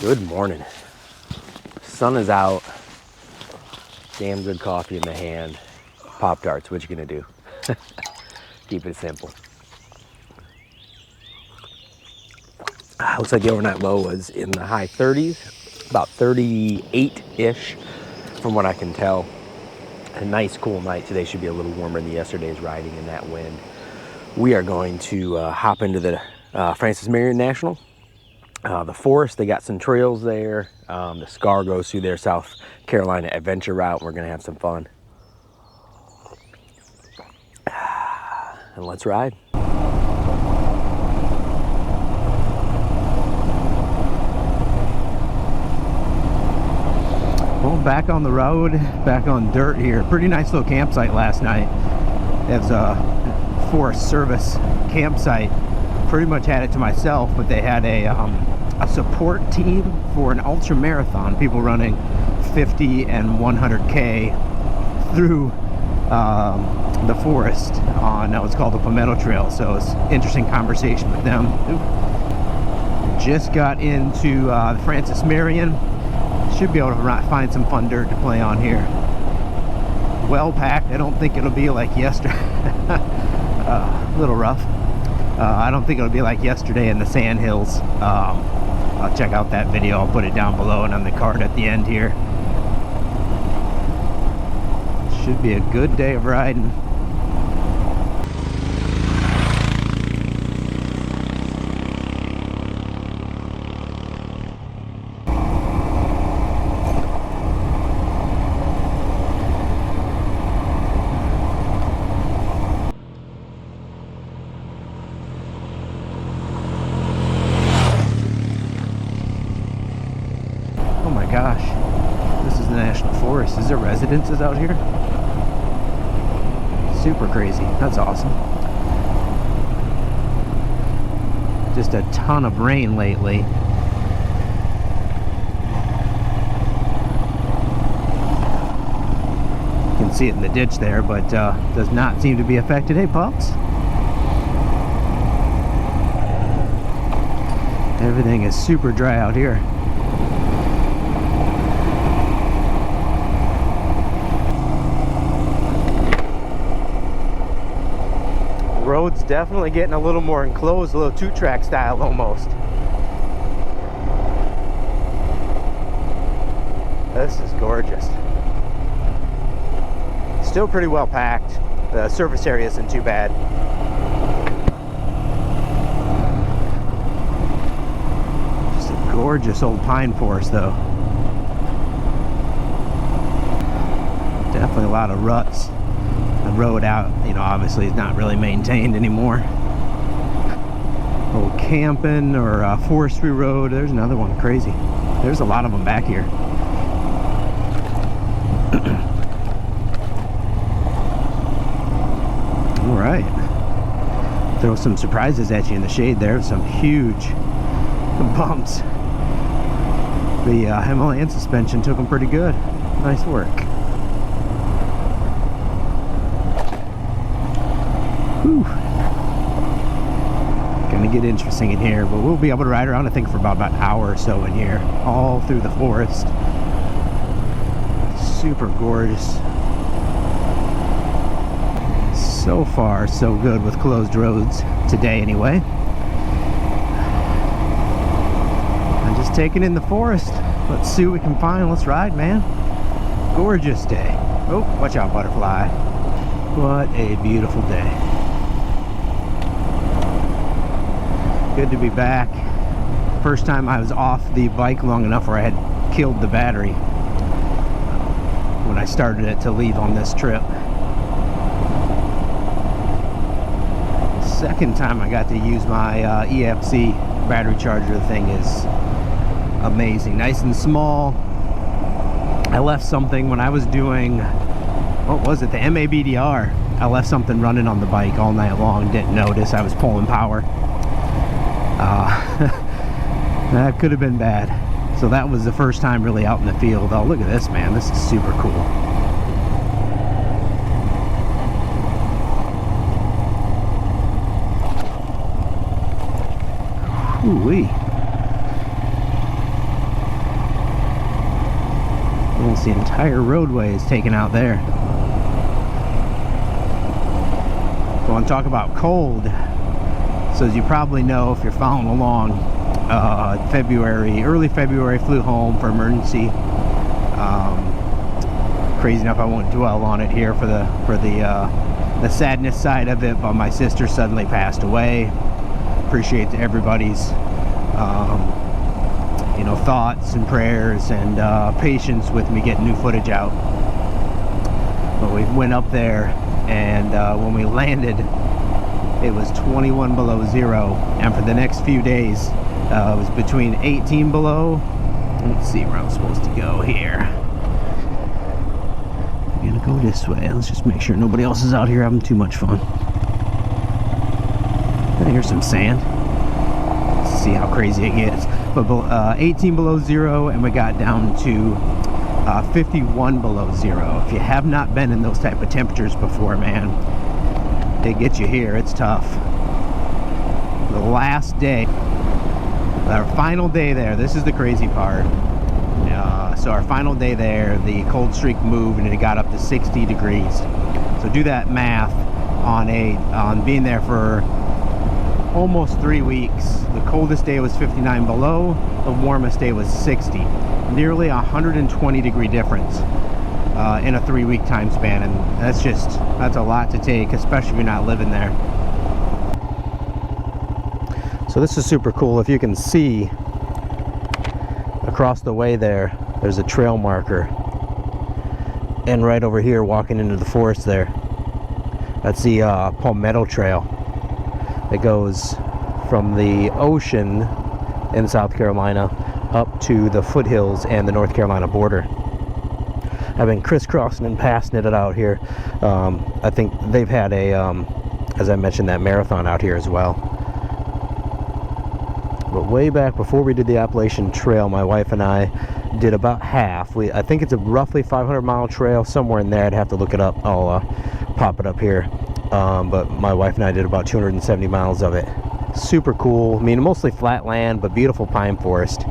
Good morning. Sun is out. Damn good coffee in the hand. Pop-Tarts, what you gonna do? Keep it simple. Looks like the overnight low was in the high 30s, about 38-ish from what I can tell. A nice cool night. Today should be a little warmer than yesterday's riding in that wind. We are going to hop into the Francis Marion National. The forest, they got some trails there. The SCAR goes through their South Carolina adventure route. We're gonna have some fun. And let's ride. Well, back on the road, back on dirt here. Pretty nice little campsite last night. It's a Forest Service campsite. Pretty much had it to myself, but they had a support team for an ultra marathon. People running 50 and 100K through the forest on what's called the Palmetto Trail. So it's interesting conversation with them. Just got into the Francis Marion. Should be able to find some fun dirt to play on here. Well packed. I don't think it'll be like yesterday. A little rough. I don't think it'll be like yesterday in the sand hills. I'll check out that video. I'll put it down below and on the card at the end here. Should be a good day of riding. Oh my gosh, this is the National Forest. Is there residences out here? Super crazy. That's awesome. Just a ton of rain lately. You can see it in the ditch there, but does not seem to be affected. Hey, pups. Everything is super dry out here. Road's definitely getting a little more enclosed, a little two-track style almost. This is gorgeous. Still pretty well packed. The surface area isn't too bad. Just a gorgeous old pine forest though. Definitely a lot of ruts. The road out, you know, obviously is not really maintained anymore. Old camping or forestry road. There's another one. Crazy. There's a lot of them back here. All right. Throw some surprises at you in the shade there. Some huge bumps. The Himalayan suspension took them pretty good. Nice work. Whew. Gonna get interesting in here, but we'll be able to ride around I think for about an hour or so in here, all through the forest. Super gorgeous. So far so good with closed roads today anyway. I'm just taking in the forest. Let's see what we can find. Let's ride, man. Gorgeous day. Oh, watch out, butterfly. What a beautiful day. Good to be back. First time I was off the bike long enough where I had killed the battery when I started it to leave on this trip. Second time I got to use my EFC battery charger. The thing is amazing. Nice and small. I left something when I was doing, what was it, the MABDR. I left something running on the bike all night long. Didn't notice I was pulling power. That could have been bad. So that was the first time really out in the field. Oh, look at this, man. This is super cool. Ooh-wee. The entire roadway is taken out there. I want to talk about cold. So as you probably know, if you're following along, early February, flew home for emergency. Crazy enough, I won't dwell on it here for the sadness side of it, but my sister suddenly passed away. Appreciate everybody's thoughts and prayers and patience with me getting new footage out. But we went up there, and when we landed, it was 21 below zero, and for the next few days it was between 18 below. Let's see where I'm supposed to go here. I'm gonna go this way. Let's just make sure nobody else is out here having too much fun. I hear some sand. Let's see how crazy it gets. But 18 below zero, and we got down to 51 below zero. If you have not been in those type of temperatures before, man, they get you here. It's tough. The last day, our final day there, this is the crazy part. So our final day there, the cold streak moved and it got up to 60 degrees. So do that math on being there for almost 3 weeks. The coldest day was 59 below, the warmest day was 60. Nearly 120 degree difference in a 3-week time span, and that's a lot to take, especially if you're not living there. So this is super cool. If you can see across the way there's a trail marker, and right over here walking into the forest there, that's the Palmetto Trail. It goes from the ocean in South Carolina up to the foothills and the North Carolina border. I've been crisscrossing and passing it out here. I think they've had as I mentioned, that marathon out here as well. But way back before we did the Appalachian Trail, my wife and I did about half. I think it's a roughly 500-mile trail, somewhere in there. I'd have to look it up. I'll pop it up here. But my wife and I did about 270 miles of it. Super cool. I mean, mostly flat land, but beautiful pine forest.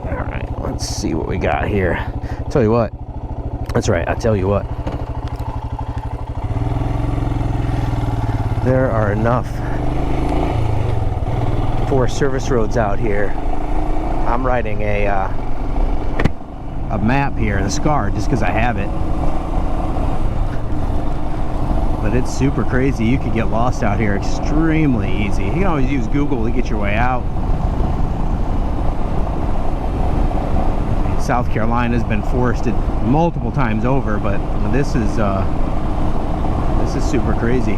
All right, let's see what we got here. Tell you what. That's right, I tell you what. There are enough Forest Service roads out here. I'm riding a map here, the SCAR, just because I have it. But it's super crazy. You can get lost out here extremely easy. You can always use Google to get your way out. South Carolina's been forested multiple times over, but this is super crazy.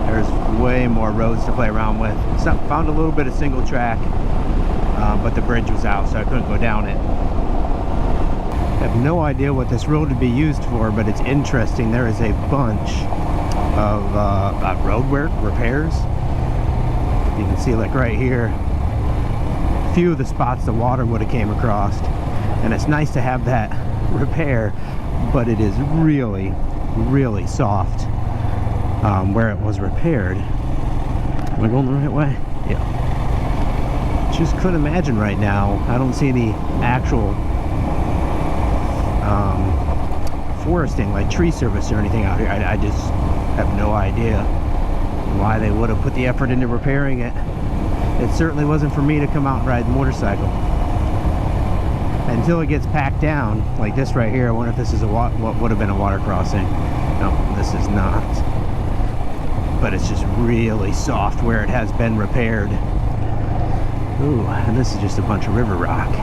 There's way more roads to play around with. Found a little bit of single track, but the bridge was out, so I couldn't go down it. I have no idea what this road would be used for, but it's interesting. There is a bunch of road work repairs. You can see, like right here, a few of the spots the water would have came across, and it's nice to have that repair, but it is really, really soft where it was repaired. Am I going the right way? Yeah. Just couldn't imagine right now. I don't see any actual foresting, like tree service or anything out here. I just have no idea why they would have put the effort into repairing it. It certainly wasn't for me to come out and ride the motorcycle. Until it gets packed down, like this right here. I wonder if this is what would have been a water crossing. No, this is not. But it's just really soft where it has been repaired. Ooh, and this is just a bunch of river rock.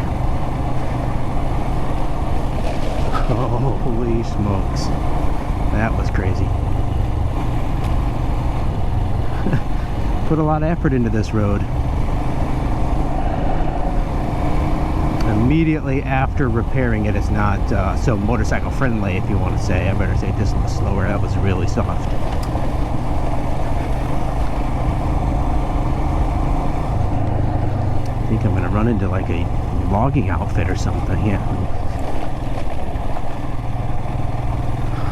Holy smokes. That was crazy. Put a lot of effort into this road. Immediately after repairing it, it's not so motorcycle friendly, if you want to say. I better say this a little slower. That was really soft. I think I'm going to run into like a logging outfit or something. Yeah.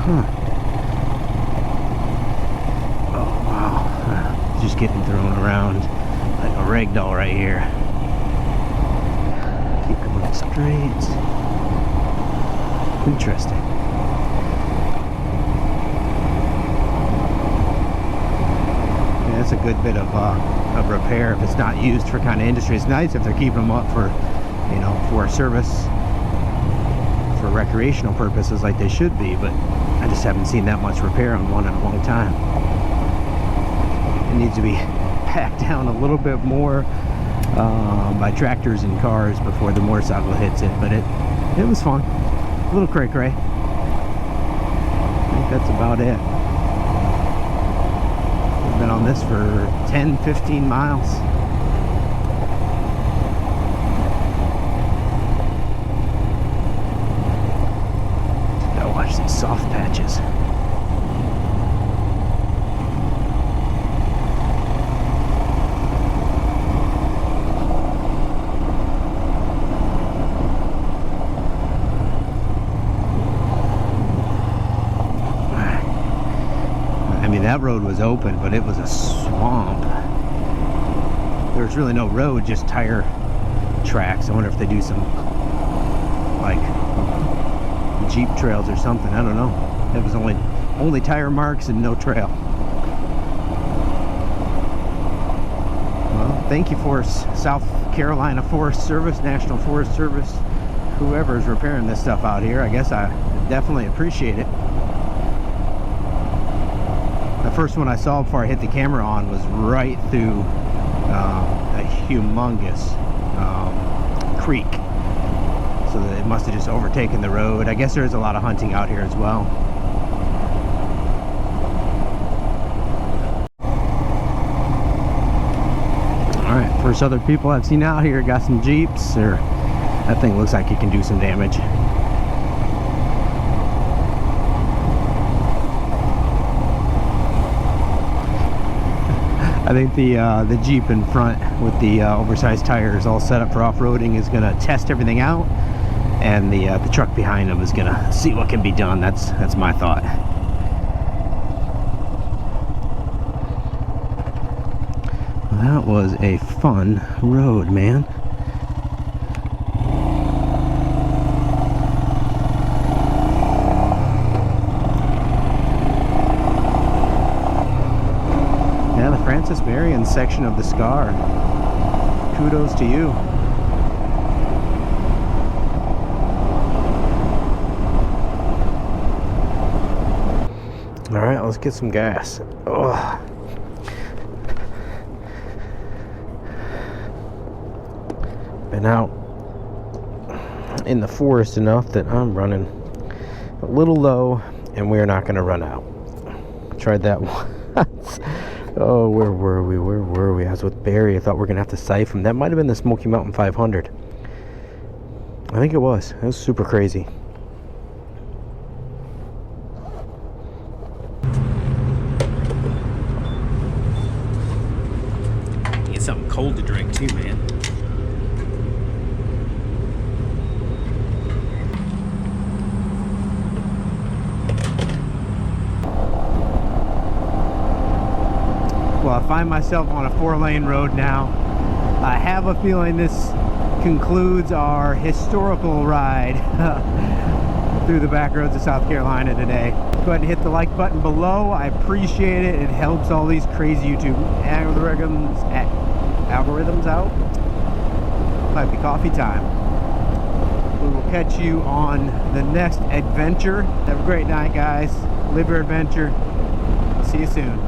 Huh. Oh wow. Just getting thrown around like a rag doll right here. straight. Interesting. Yeah, that's a good bit of repair if it's not used for kind of industry. It's nice if they're keeping them up for, you know, for service, for recreational purposes like they should be, but I just haven't seen that much repair on one in a long time. It needs to be packed down a little bit more by tractors and cars before the motorcycle hits it, but it was fun. A little cray-cray. I think that's about it. We've been on this for 10-15 miles. Gotta watch these soft patches. That road was open, but it was a swamp. There was really no road, just tire tracks. I wonder if they do some like Jeep trails or something. I don't know. It was only tire marks and no trail. Well, thank you for South Carolina Forest Service, National Forest Service, whoever is repairing this stuff out here. I guess I definitely appreciate it. The first one I saw before I hit the camera on was right through a humongous creek, so that it must have just overtaken the road. I guess there is a lot of hunting out here as well. Alright, first other people I've seen out here got some Jeeps, or that thing looks like it can do some damage. I think the Jeep in front with the oversized tires all set up for off-roading is going to test everything out, and the truck behind them is going to see what can be done. That's my thought. Well, that was a fun road, man. Marion section of the Scar. Kudos to you. All right, let's get some gas. Oh. Been out in the forest enough that I'm running a little low, and we're not going to run out. Tried that once. Oh, where were we? I was with Barry. I thought we were going to have to siphon. That might have been the Smoky Mountain 500. I think it was. It was super crazy. Get something cold to drink too, man. Well, I find myself on a 4-lane road now. I have a feeling this concludes our historical ride through the back roads of South Carolina today. Go ahead and hit the like button below. I appreciate it. It helps all these crazy YouTube algorithms out. Might be coffee time. We will catch you on the next adventure. Have a great night, guys. Live your adventure. I'll see you soon.